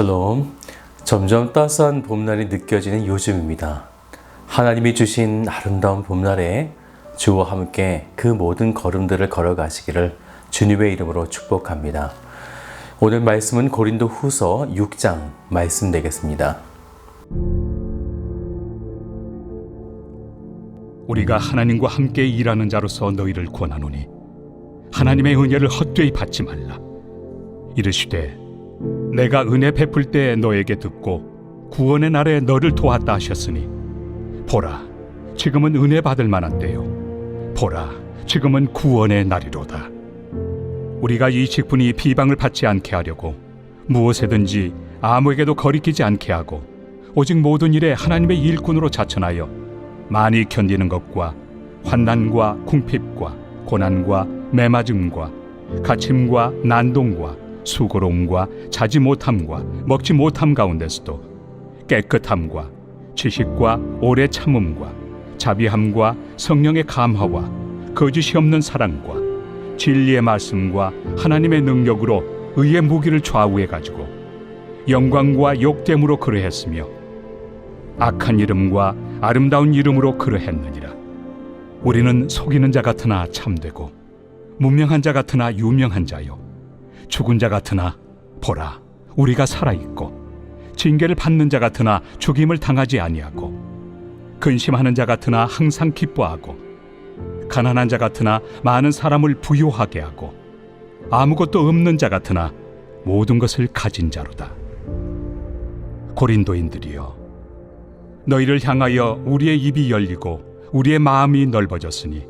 샬롬. 점점 따스한 봄날이 느껴지는 요즘입니다. 하나님이 주신 아름다운 봄날에 주와 함께 그 모든 걸음들을 걸어가시기를 주님의 이름으로 축복합니다. 오늘 말씀은 고린도 후서 6장 말씀 되겠습니다. 우리가 하나님과 함께 일하는 자로서 너희를 권하노니 하나님의 은혜를 헛되이 받지 말라. 이르시되 내가 은혜 베풀 때 너에게 듣고 구원의 날에 너를 도왔다 하셨으니 보라, 지금은 은혜 받을 만한 때요, 보라, 지금은 구원의 날이로다. 우리가 이 직분이 비방을 받지 않게 하려고 무엇에든지 아무에게도 거리끼지 않게 하고 오직 모든 일에 하나님의 일꾼으로 자천하여 많이 견디는 것과 환난과 궁핍과 고난과 매맞음과 갇힘과 난동과 수고로움과 자지 못함과 먹지 못함 가운데서도 깨끗함과 지식과 오래 참음과 자비함과 성령의 감화와 거짓이 없는 사랑과 진리의 말씀과 하나님의 능력으로 의의 무기를 좌우해 가지고 영광과 욕됨으로 그러했으며 악한 이름과 아름다운 이름으로 그러했느니라. 우리는 속이는 자 같으나 참되고 무명한 자 같으나 유명한 자요, 죽은 자 같으나 보라, 우리가 살아있고 징계를 받는 자 같으나 죽임을 당하지 아니하고 근심하는 자 같으나 항상 기뻐하고 가난한 자 같으나 많은 사람을 부요하게 하고 아무것도 없는 자 같으나 모든 것을 가진 자로다. 고린도인들이여, 너희를 향하여 우리의 입이 열리고 우리의 마음이 넓어졌으니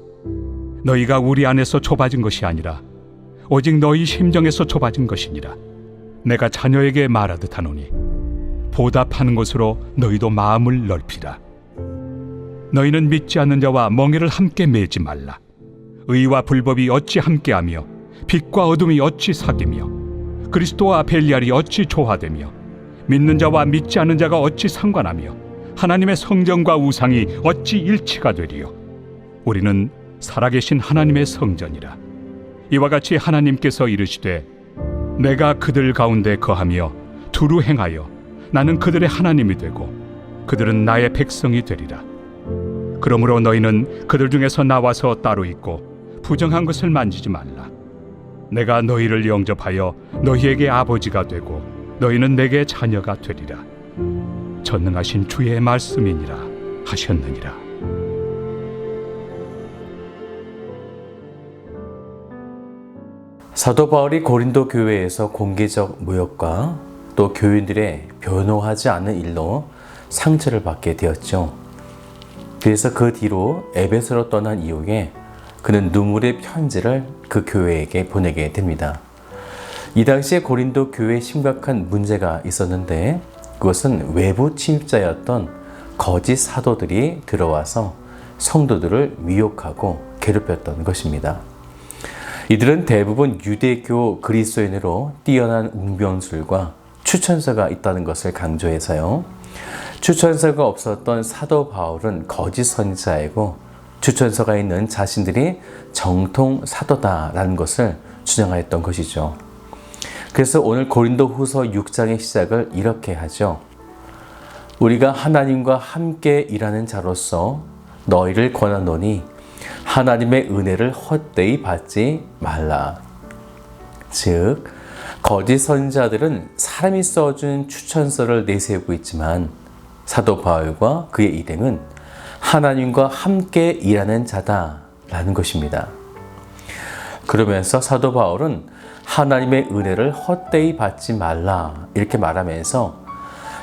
너희가 우리 안에서 좁아진 것이 아니라 오직 너희 심정에서 좁아진 것이니라. 내가 자녀에게 말하듯 하노니 보답하는 것으로 너희도 마음을 넓히라. 너희는 믿지 않는 자와 멍에를 함께 매지 말라. 의와 불법이 어찌 함께하며 빛과 어둠이 어찌 사귀며 그리스도와 벨리알이 어찌 조화되며 믿는 자와 믿지 않는 자가 어찌 상관하며 하나님의 성전과 우상이 어찌 일치가 되리요. 우리는 살아계신 하나님의 성전이라. 이와 같이 하나님께서 이르시되 내가 그들 가운데 거하며 두루 행하여 나는 그들의 하나님이 되고 그들은 나의 백성이 되리라. 그러므로 너희는 그들 중에서 나와서 따로 있고 부정한 것을 만지지 말라. 내가 너희를 영접하여 너희에게 아버지가 되고 너희는 내게 자녀가 되리라. 전능하신 주의 말씀이니라 하셨느니라. 사도 바울이 고린도 교회에서 공개적 모욕과 또 교인들의 변호하지 않는 일로 상처를 받게 되었죠. 그래서 그 뒤로 에베소로 떠난 이후에 그는 눈물의 편지를 그 교회에게 보내게 됩니다. 이 당시에 고린도 교회에 심각한 문제가 있었는데 그것은 외부 침입자였던 거짓 사도들이 들어와서 성도들을 미혹하고 괴롭혔던 것입니다. 이들은 대부분 유대교 그리스도인으로 뛰어난 웅변술과 추천서가 있다는 것을 강조해서요, 추천서가 없었던 사도 바울은 거짓 선지자이고 추천서가 있는 자신들이 정통 사도다라는 것을 주장하였던 것이죠. 그래서 오늘 고린도 후서 6장의 시작을 이렇게 하죠. 우리가 하나님과 함께 일하는 자로서 너희를 권하노니 하나님의 은혜를 헛되이 받지 말라. 즉, 거짓 선지자들은 사람이 써준 추천서를 내세우고 있지만 사도 바울과 그의 일행은 하나님과 함께 일하는 자다라는 것입니다. 그러면서 사도 바울은 하나님의 은혜를 헛되이 받지 말라 이렇게 말하면서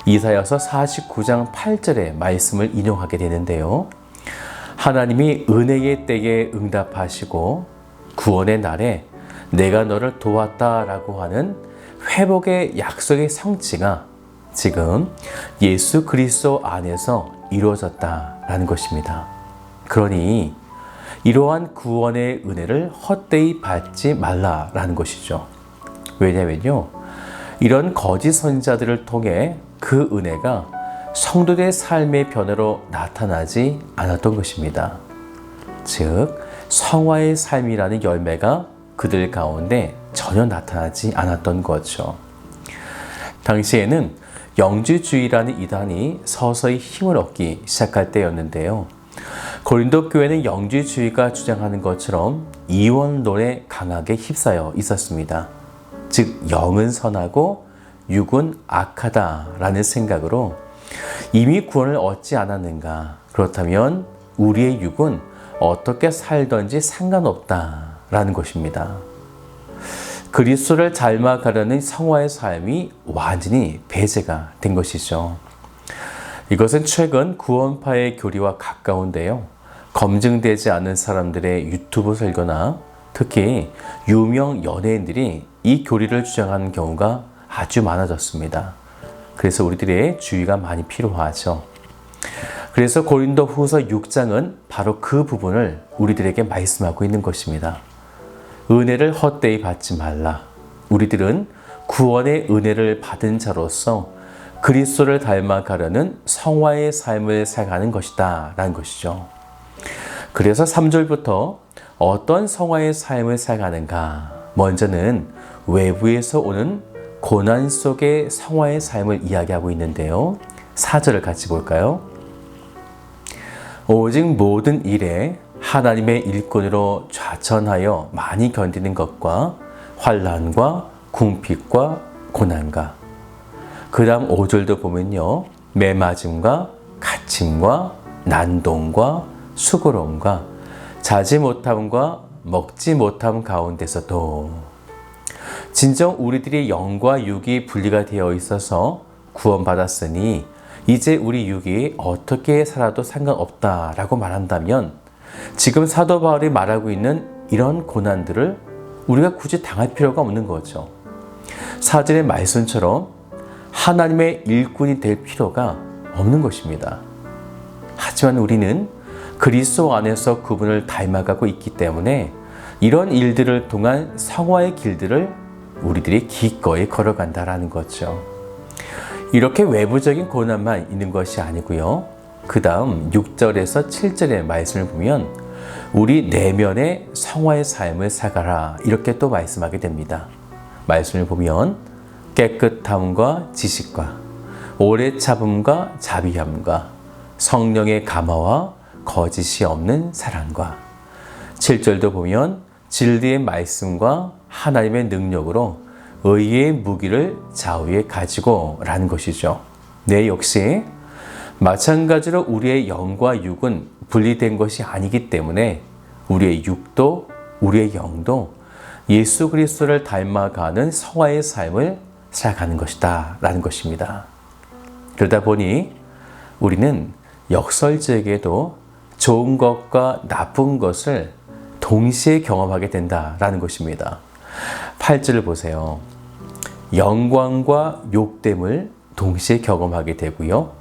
이사야서 49장 8절의 말씀을 인용하게 되는데요. 하나님이 은혜의 때에 응답하시고 구원의 날에 내가 너를 도왔다라고 하는 회복의 약속의 성취가 지금 예수 그리스도 안에서 이루어졌다라는 것입니다. 그러니 이러한 구원의 은혜를 헛되이 받지 말라라는 것이죠. 왜냐면요, 이런 거짓 선지자들을 통해 그 은혜가 성도들의 삶의 변화로 나타나지 않았던 것입니다. 즉, 성화의 삶이라는 열매가 그들 가운데 전혀 나타나지 않았던 거죠. 당시에는 영지주의라는 이단이 서서히 힘을 얻기 시작할 때였는데요. 고린도 교회는 영지주의가 주장하는 것처럼 이원론에 강하게 휩싸여 있었습니다. 즉 영은 선하고 육은 악하다라는 생각으로 이미 구원을 얻지 않았는가? 그렇다면 우리의 육은 어떻게 살든지 상관없다라는 것입니다. 그리스도를 닮아가려는 성화의 삶이 완전히 배제가 된 것이죠. 이것은 최근 구원파의 교리와 가까운데요. 검증되지 않은 사람들의 유튜브 설교나 특히 유명 연예인들이 이 교리를 주장하는 경우가 아주 많아졌습니다. 그래서 우리들의 주의가 많이 필요하죠. 그래서 고린도 후서 6장은 바로 그 부분을 우리들에게 말씀하고 있는 것입니다. 은혜를 헛되이 받지 말라. 우리들은 구원의 은혜를 받은 자로서 그리스도를 닮아가려는 성화의 삶을 살아가는 것이다 라는 것이죠. 그래서 3절부터 어떤 성화의 삶을 살아가는가? 먼저는 외부에서 오는 고난 속의 성화의 삶을 이야기하고 있는데요. 4절을 같이 볼까요? 오직 모든 일에 하나님의 일꾼으로 좌천하여 많이 견디는 것과 환난과 궁핍과 고난과 그 다음 5절도 보면요. 매맞음과 갇힘과 난동과 수고로움과 자지 못함과 먹지 못함 가운데서도 진정 우리들이 영과 육이 분리가 되어 있어서 구원받았으니 이제 우리 육이 어떻게 살아도 상관없다라고 말한다면 지금 사도 바울이 말하고 있는 이런 고난들을 우리가 굳이 당할 필요가 없는 거죠. 4절의 말씀처럼 하나님의 일꾼이 될 필요가 없는 것입니다. 하지만 우리는 그리스도 안에서 그분을 닮아가고 있기 때문에 이런 일들을 통한 성화의 길들을 우리들이 기꺼이 걸어간다라는 거죠. 이렇게 외부적인 고난만 있는 것이 아니고요. 그 다음 6절에서 7절의 말씀을 보면 우리 내면의 성화의 삶을 살아가라 이렇게 또 말씀하게 됩니다. 말씀을 보면 깨끗함과 지식과 오래 참음과 자비함과 성령의 감화와 거짓이 없는 사랑과 7절도 보면 진리의 말씀과 하나님의 능력으로 의의 무기를 좌우에 가지고 라는 것이죠. 네, 역시 마찬가지로 우리의 영과 육은 분리된 것이 아니기 때문에 우리의 육도 우리의 영도 예수 그리스도를 닮아가는 성화의 삶을 살아가는 것이다 라는 것입니다. 그러다 보니 우리는 역설적에도 좋은 것과 나쁜 것을 동시에 경험하게 된다라는 것입니다. 8절을 보세요. 영광과 욕됨을 동시에 경험하게 되고요.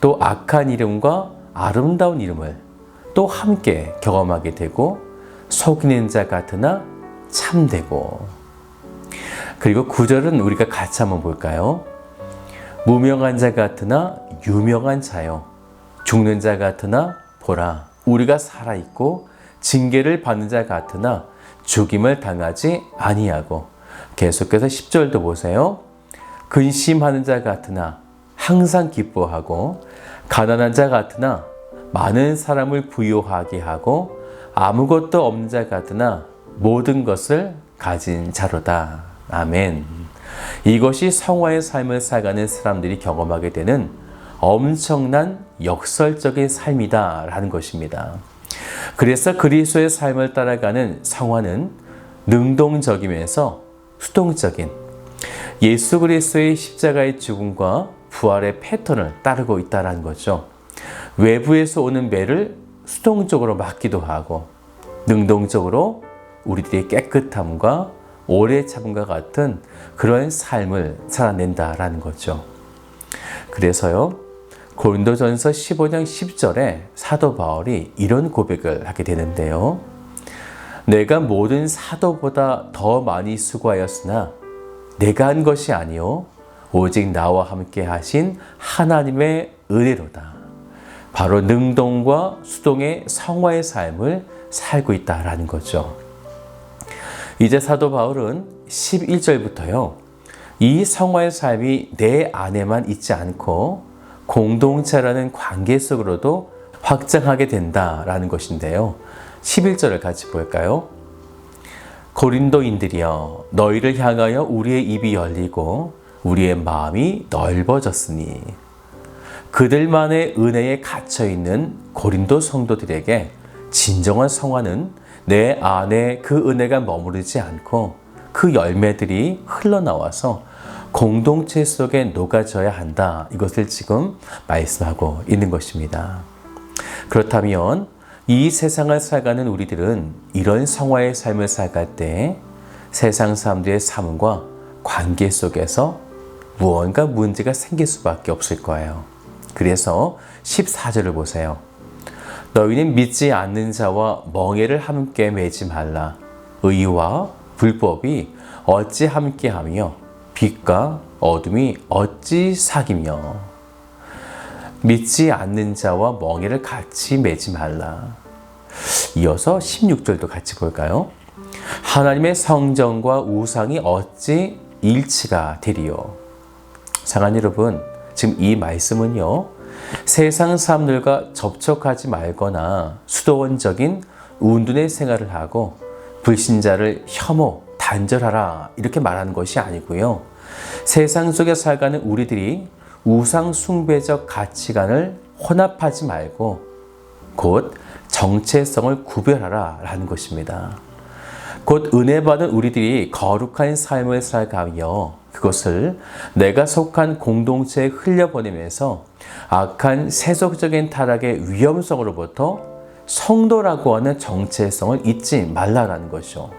또 악한 이름과 아름다운 이름을 또 함께 경험하게 되고 속이는 자 같으나 참되고 그리고 9절은 우리가 같이 한번 볼까요? 무명한 자 같으나 유명한 자요. 죽는 자 같으나 보라 우리가 살아있고 징계를 받는 자 같으나 죽임을 당하지 아니하고 계속해서 10절도 보세요. 근심하는 자 같으나 항상 기뻐하고 가난한 자 같으나 많은 사람을 부유하게 하고 아무것도 없는 자 같으나 모든 것을 가진 자로다. 아멘. 이것이 성화의 삶을 살아가는 사람들이 경험하게 되는 엄청난 역설적인 삶이다 라는 것입니다. 그래서 그리스도의 삶을 따라가는 성화는 능동적이면서 수동적인 예수 그리스도의 십자가의 죽음과 부활의 패턴을 따르고 있다는 거죠. 외부에서 오는 매를 수동적으로 막기도 하고 능동적으로 우리들의 깨끗함과 오래 참음과 같은 그런 삶을 살아낸다라는 거죠. 그래서요. 고린도전서 15장 10절에 사도 바울이 이런 고백을 하게 되는데요. 내가 모든 사도보다 더 많이 수고하였으나 내가 한 것이 아니요 오직 나와 함께 하신 하나님의 은혜로다. 바로 능동과 수동의 성화의 삶을 살고 있다라는 거죠. 이제 사도 바울은 11절부터요. 이 성화의 삶이 내 안에만 있지 않고 공동체라는 관계 속으로도 확장하게 된다라는 것인데요. 11절을 같이 볼까요? 고린도인들이여 너희를 향하여 우리의 입이 열리고 우리의 마음이 넓어졌으니 그들만의 은혜에 갇혀있는 고린도 성도들에게 진정한 성화는 내 안에 그 은혜가 머무르지 않고 그 열매들이 흘러나와서 공동체 속에 녹아져야 한다. 이것을 지금 말씀하고 있는 것입니다. 그렇다면 이 세상을 살아가는 우리들은 이런 성화의 삶을 살아갈 때 세상 사람들의 삶과 관계 속에서 무언가 문제가 생길 수밖에 없을 거예요. 그래서 14절을 보세요. 너희는 믿지 않는 자와 멍에를 함께 매지 말라. 의와 불법이 어찌 함께하며 빛과 어둠이 어찌 사귀며. 믿지 않는 자와 멍에를 같이 매지 말라. 이어서 16절도 같이 볼까요? 하나님의 성전과 우상이 어찌 일치가 되리요. 사랑하는 여러분, 지금 이 말씀은요, 세상 사람들과 접촉하지 말거나 수도원적인 운둔의 생활을 하고 불신자를 혐오, 단절하라 이렇게 말하는 것이 아니고요. 세상 속에 살아가는 우리들이 우상 숭배적 가치관을 혼합하지 말고 곧 정체성을 구별하라 라는 것입니다. 곧 은혜 받은 우리들이 거룩한 삶을 살아가며 그것을 내가 속한 공동체에 흘려보내면서 악한 세속적인 타락의 위험성으로부터 성도라고 하는 정체성을 잊지 말라라는 것이죠.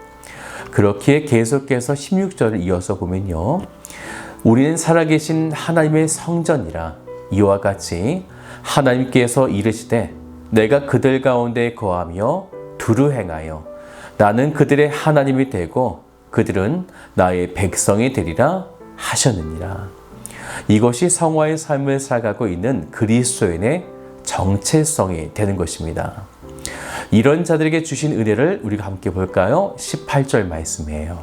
그렇기에 계속해서 16절을 이어서 보면요. 우리는 살아계신 하나님의 성전이라 이와 같이 하나님께서 이르시되 내가 그들 가운데 거하며 두루 행하여 나는 그들의 하나님이 되고 그들은 나의 백성이 되리라 하셨느니라. 이것이 성화의 삶을 살아가고 있는 그리스도인의 정체성이 되는 것입니다. 이런 자들에게 주신 은혜를 우리가 함께 볼까요? 18절 말씀이에요.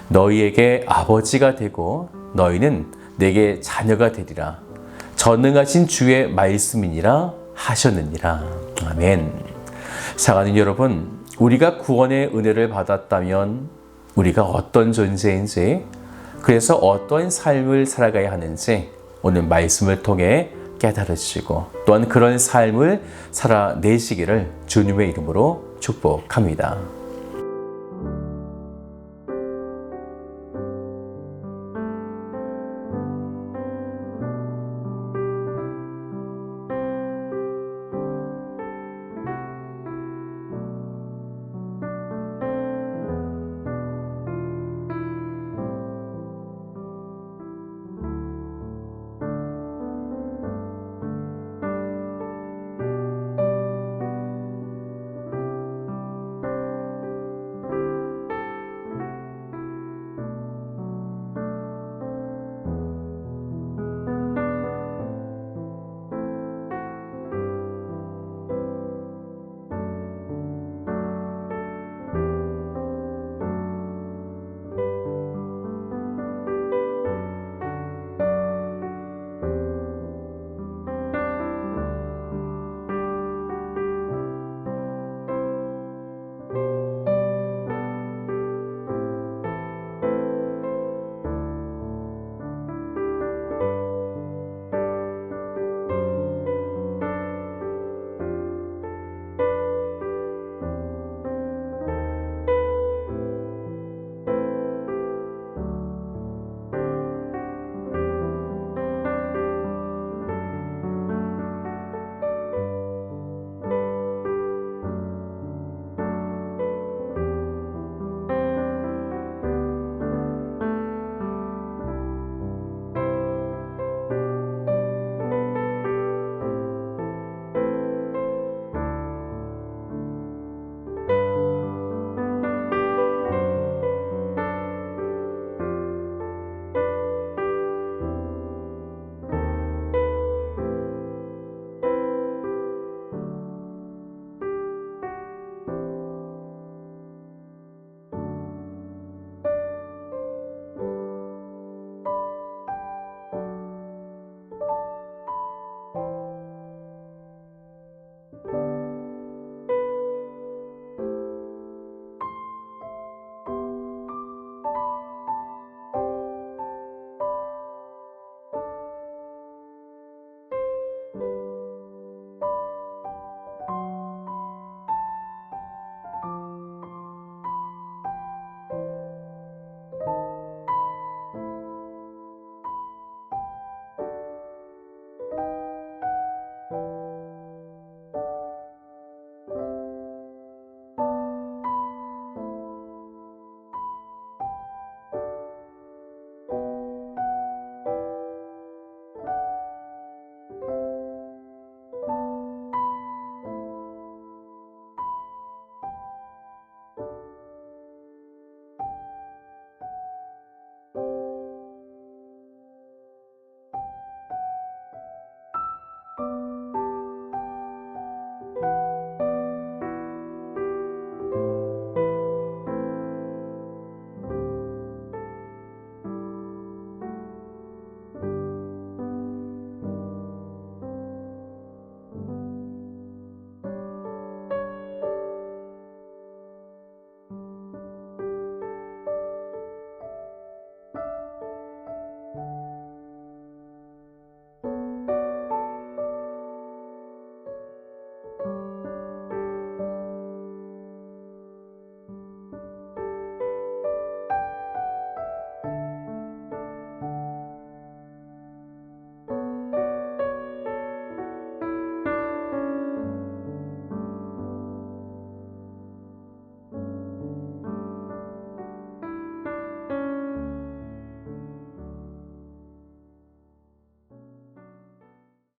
너희에게 아버지가 되고 너희는 내게 자녀가 되리라. 전능하신 주의 말씀이니라 하셨느니라. 아멘. 사랑하는 여러분, 우리가 구원의 은혜를 받았다면 우리가 어떤 존재인지, 그래서 어떤 삶을 살아가야 하는지 오늘 말씀을 통해 깨달으시고 또한 그런 삶을 살아내시기를 주님의 이름으로 축복합니다.